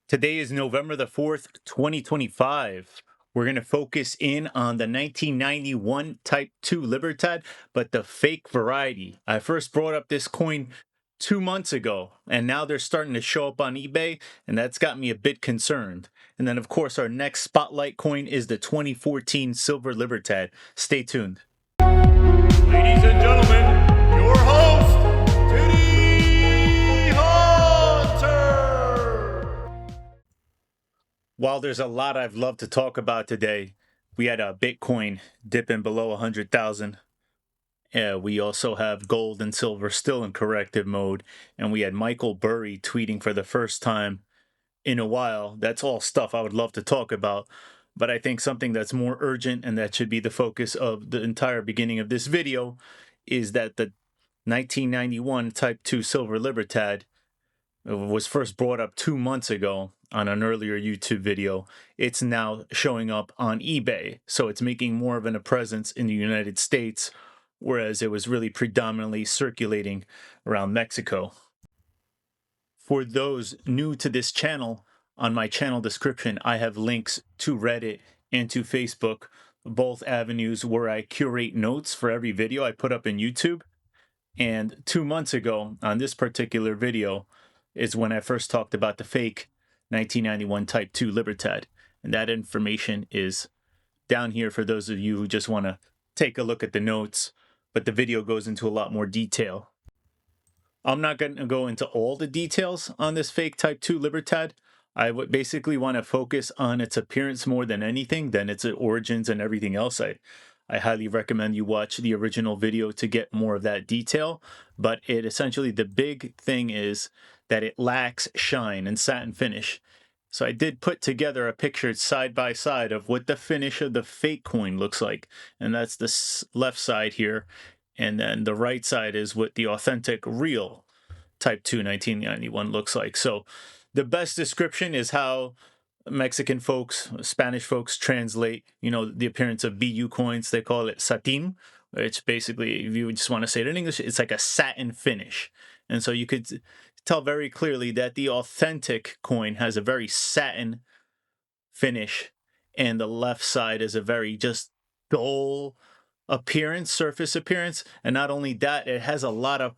Today is November the 4th, 2025. We're going to focus in on the 1991 Type 2 Libertad, but the fake variety. I first brought up this coin 2 months ago, and now they're starting to show up on eBay, and that's got me a bit concerned. And then, of course, our next spotlight coin is the 2014 Silver Libertad. Stay tuned. Ladies and gentlemen, your host, Titty Hunter! While there's a lot I've loved to talk about today, we had a Bitcoin dipping below 100,000. We also have gold and silver still in corrective mode, and we had Michael Burry tweeting for the first time in a while. That's all stuff I would love to talk about, but I think something that's more urgent and that should be the focus of the entire beginning of this video is that the 1991 Type 2 Silver Libertad was first brought up 2 months ago on an earlier YouTube video. It's now showing up on eBay, so it's making more of a presence in the United States, whereas it was really predominantly circulating around Mexico. For those new to this channel, on my channel description, I have links to Reddit and to Facebook, both avenues where I curate notes for every video I put up in YouTube. And 2 months ago, on this particular video, is when I first talked about the fake 1991 Type 2 Libertad. And that information is down here for those of you who just want to take a look at the notes, but the video goes into a lot more detail. I'm not going to go into all the details on this fake Type 2 Libertad. I would basically want to focus on its appearance more than anything, than its origins and everything else. I highly recommend you watch the original video to get more of that detail, but it essentially, the big thing is that it lacks shine and satin finish. So I did put together a picture side by side of what the finish of the fake coin looks like, and that's the left side here, and then the right side is what the authentic real Type 2 1991 looks like. So the best description is how Mexican folks, Spanish folks translate, the appearance of BU coins. They call it satin, which basically, if you just want to say it in English, it's like a satin finish. And so you could tell very clearly that the authentic coin has a very satin finish, and the left side is a very just dull appearance, surface appearance. And not only that, it has a lot of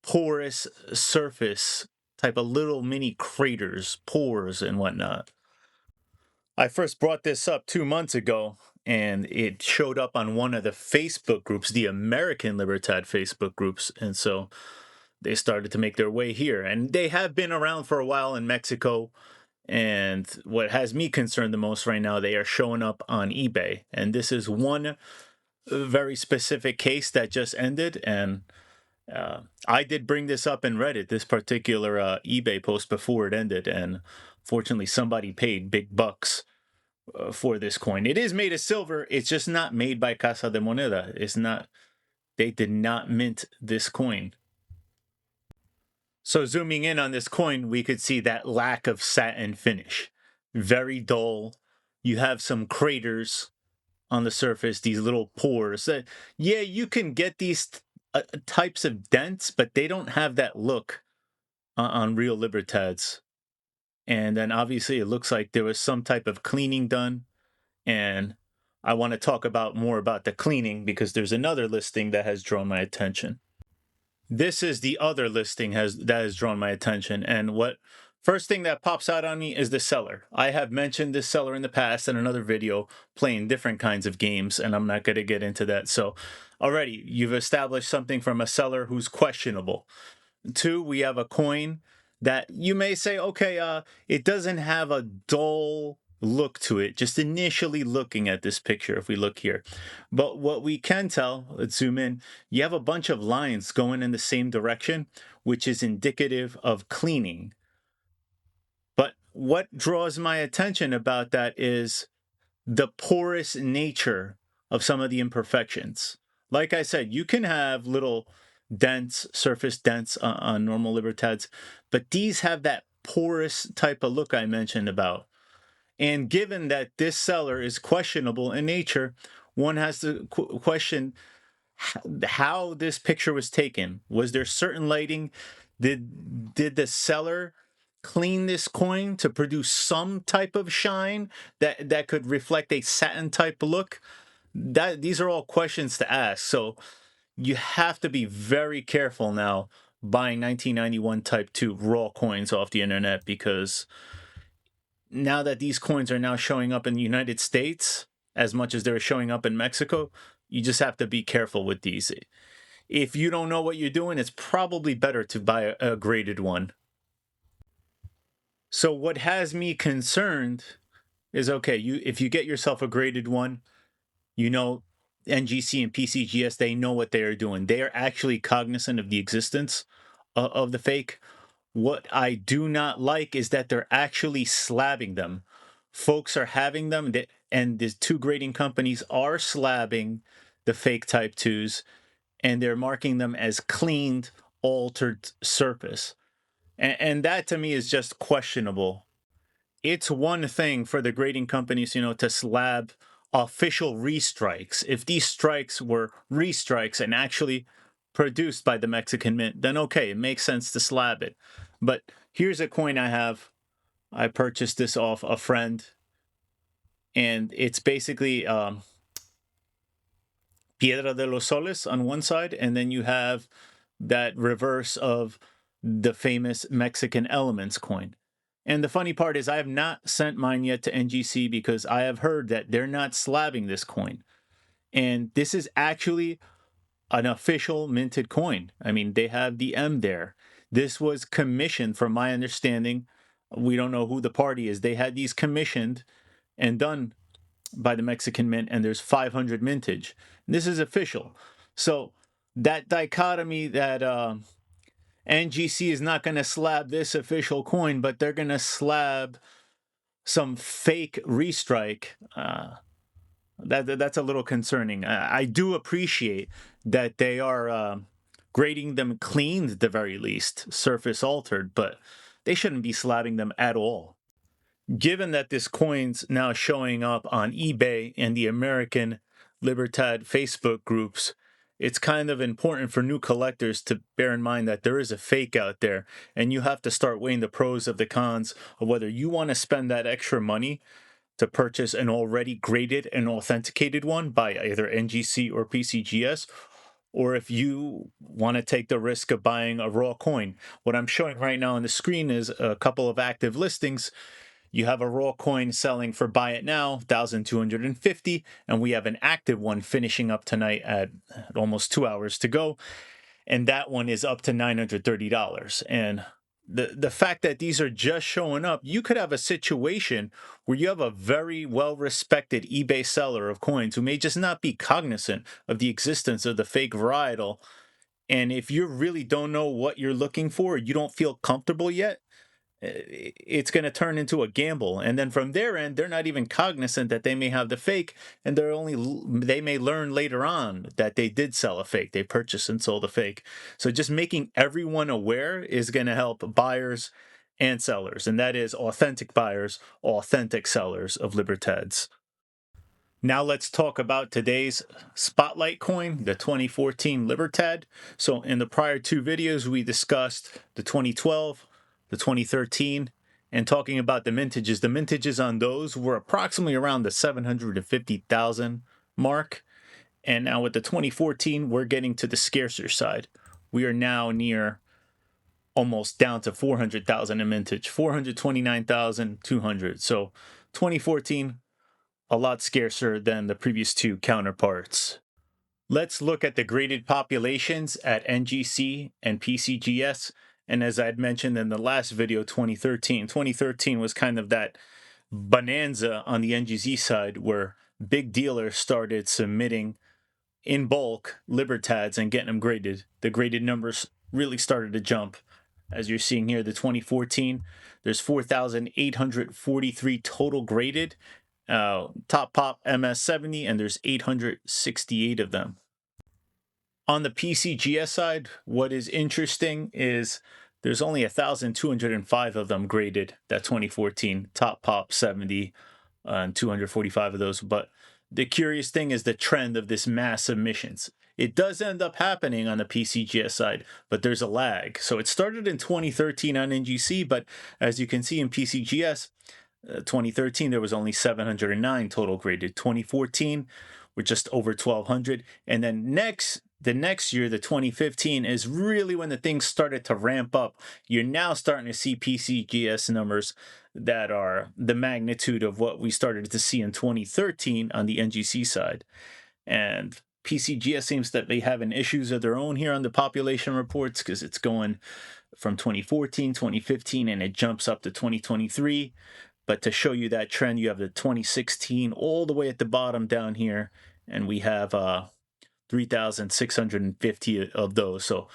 porous surface, type of little mini craters, pores, and whatnot. I first brought this up 2 months ago, and it showed up on one of the Facebook groups, the American Libertad Facebook groups, and so they started to make their way here. And they have been around for a while in Mexico, and what has me concerned the most right now, they are showing up on eBay. And this is one very specific case that just ended, and I did bring this up in Reddit, this particular eBay post, before it ended, and fortunately somebody paid big bucks for this coin. It is made of silver. It's just not made by Casa de Moneda. It's not. They did not mint this coin. So zooming in on this coin, we could see that lack of satin finish. Very dull. You have some craters on the surface, these little pores. Yeah, you can get these types of dents, but they don't have that look on real Libertads. And then obviously it looks like there was some type of cleaning done. And I want to talk more about the cleaning because there's another listing that has drawn my attention. This is the other listing that has drawn my attention. And first thing that pops out on me is the seller. I have mentioned this seller in the past in another video playing different kinds of games, and I'm not going to get into that. So already you've established something from a seller who's questionable. Two, we have a coin that you may say, okay, it doesn't have a dull look to it, just initially looking at this picture, if we look here. But what we can tell, let's zoom in, you have a bunch of lines going in the same direction, which is indicative of cleaning. But what draws my attention about that is the porous nature of some of the imperfections. Like I said, you can have little dents, surface dents on normal Libertads, but these have that porous type of look I mentioned about. And given that this seller is questionable in nature, one has to question how this picture was taken. Was there certain lighting? Did the seller clean this coin to produce some type of shine that could reflect a satin type look? These are all questions to ask. So you have to be very careful now buying 1991 Type 2 raw coins off the internet, because now that these coins are now showing up in the United States as much as they're showing up in Mexico, you just have to be careful with these. If you don't know what you're doing, it's probably better to buy a graded one. So what has me concerned is, okay, if you get yourself a graded one, you know, NGC and PCGS, they know what they are doing. They are actually cognizant of the existence of the fake. What I do not like is that they're actually slabbing them. Folks are having them, and the two grading companies are slabbing the fake Type 2s, and they're marking them as cleaned, altered surface. And that to me is just questionable. It's one thing for the grading companies, to slab official restrikes. If these strikes were restrikes and actually produced by the Mexican Mint, then okay, it makes sense to slab it. But here's a coin I have. I purchased this off a friend, and it's basically Piedra de los Soles on one side, and then you have that reverse of the famous Mexican Elements coin. And the funny part is, I have not sent mine yet to NGC because I have heard that they're not slabbing this coin. And this is actually an official minted coin. I mean, they have the M there. This was commissioned, from my understanding. We don't know who the party is. They had these commissioned and done by the Mexican Mint, and there's 500 mintage. And this is official. So that dichotomy that NGC is not going to slab this official coin, but they're going to slab some fake restrike, that's a little concerning. I do appreciate that they are grading them cleaned at the very least, surface altered, but they shouldn't be slabbing them at all. Given that this coin's now showing up on eBay and the American Libertad Facebook groups, it's kind of important for new collectors to bear in mind that there is a fake out there, and you have to start weighing the pros of the cons of whether you want to spend that extra money to purchase an already graded and authenticated one by either NGC or PCGS, or if you want to take the risk of buying a raw coin. What I'm showing right now on the screen is a couple of active listings. You have a raw coin selling for buy it now, 1,250, and we have an active one finishing up tonight at almost 2 hours to go, and that one is up to $930. And the fact that these are just showing up, you could have a situation where you have a very well-respected eBay seller of coins who may just not be cognizant of the existence of the fake varietal. And if you really don't know what you're looking for, you don't feel comfortable yet, it's going to turn into a gamble. And then from their end, they're not even cognizant that they may have the fake, and they may learn later on that they did sell a fake. They purchased and sold a fake. So just making everyone aware is going to help buyers and sellers, and that is authentic buyers, authentic sellers of Libertads. Now let's talk about today's spotlight coin, the 2014 Libertad. So in the prior two videos, we discussed the 2012, the 2013, and talking about the mintages. The mintages on those were approximately around the 750,000 mark. And now with the 2014, we're getting to the scarcer side. We are now near almost down to 400,000 in mintage, 429,200. So 2014, a lot scarcer than the previous two counterparts. Let's look at the graded populations at NGC and PCGS. And as I had mentioned in the last video, 2013 was kind of that bonanza on the NGC side where big dealers started submitting in bulk Libertads and getting them graded. The graded numbers really started to jump. As you're seeing here, the 2014, there's 4,843 total graded, top pop MS70, and there's 868 of them. On the PCGS side, what is interesting is there's only 1,205 of them graded, that 2014, top pop 70, and 245 of those. But the curious thing is the trend of this mass submissions. It does end up happening on the PCGS side, but there's a lag. So it started in 2013 on NGC, but as you can see in PCGS, 2013 there was only 709 total graded. 2014 we're just over 1200, and then the next year, the 2015, is really when the things started to ramp up. You're now starting to see PCGS numbers that are the magnitude of what we started to see in 2013 on the NGC side. And PCGS seems that they having issues of their own here on the population reports, because it's going from 2014, 2015, and it jumps up to 2023. But to show you that trend, you have the 2016 all the way at the bottom down here, and we have 3,650 of those. So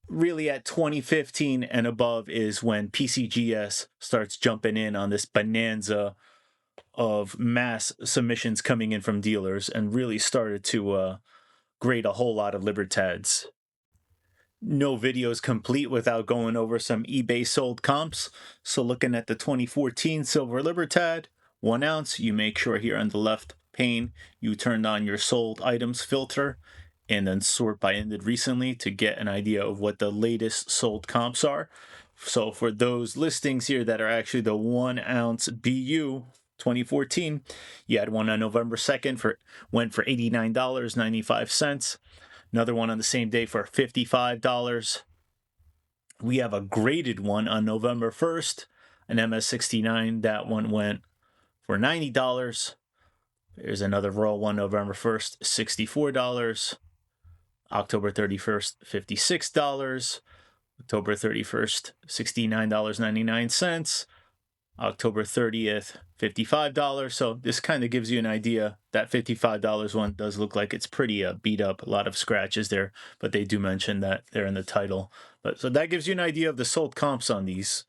really at 2015 and above is when PCGS starts jumping in on this bonanza of mass submissions coming in from dealers, and really started to grade a whole lot of Libertads. No video is complete without going over some eBay sold comps. So looking at the 2014 Silver Libertad, 1 ounce, you make sure here on the left pane you turned on your sold items filter and then sort by ended recently to get an idea of what the latest sold comps are. So for those listings here that are actually the 1 ounce BU 2014, you had one on November 2nd went for $89.95. Another one on the same day for $55. We have a graded one on November 1st, an MS69. That one went for $90. There's another raw one November 1st, $64. October 31st, $56. October 31st, $69.99. October 30th, $55. So this kind of gives you an idea. That $55 one does look like it's pretty beat up, a lot of scratches there, but they do mention that they're in the title. But so that gives you an idea of the sold comps on these.